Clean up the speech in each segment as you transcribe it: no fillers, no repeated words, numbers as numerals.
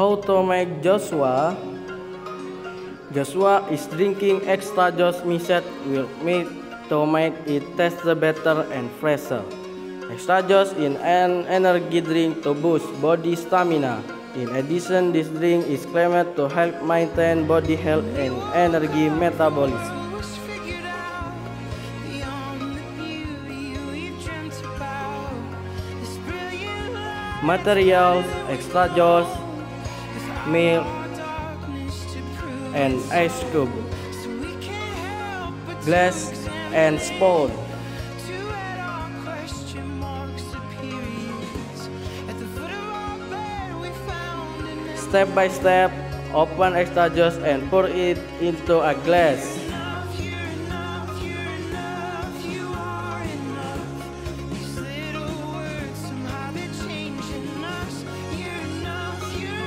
How to make Joshua? Joshua is drinking extra juice mixed with milk to make it taste better and fresher. Extra juice is an energy drink to boost body stamina. In addition, this drink is claimed to help maintain body health and energy metabolism. Materials: extra juice, milk, and ice cube, glass, and spoon. Step by step, open extra juice and pour it into a glass.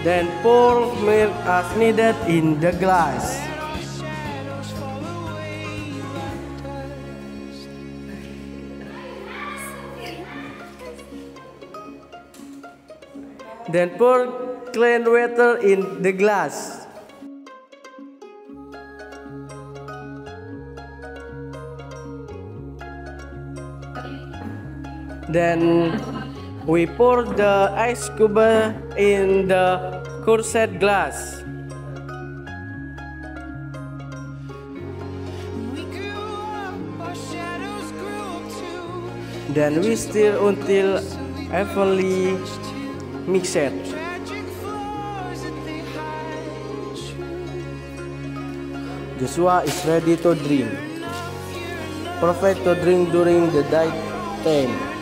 Then pour milk as needed in the glass. Then pour clean water in the glass. Then we pour the ice cube in the cursed glass. Then we stir until evenly mixed. Joshua is ready to drink. Perfect to drink during the diet time.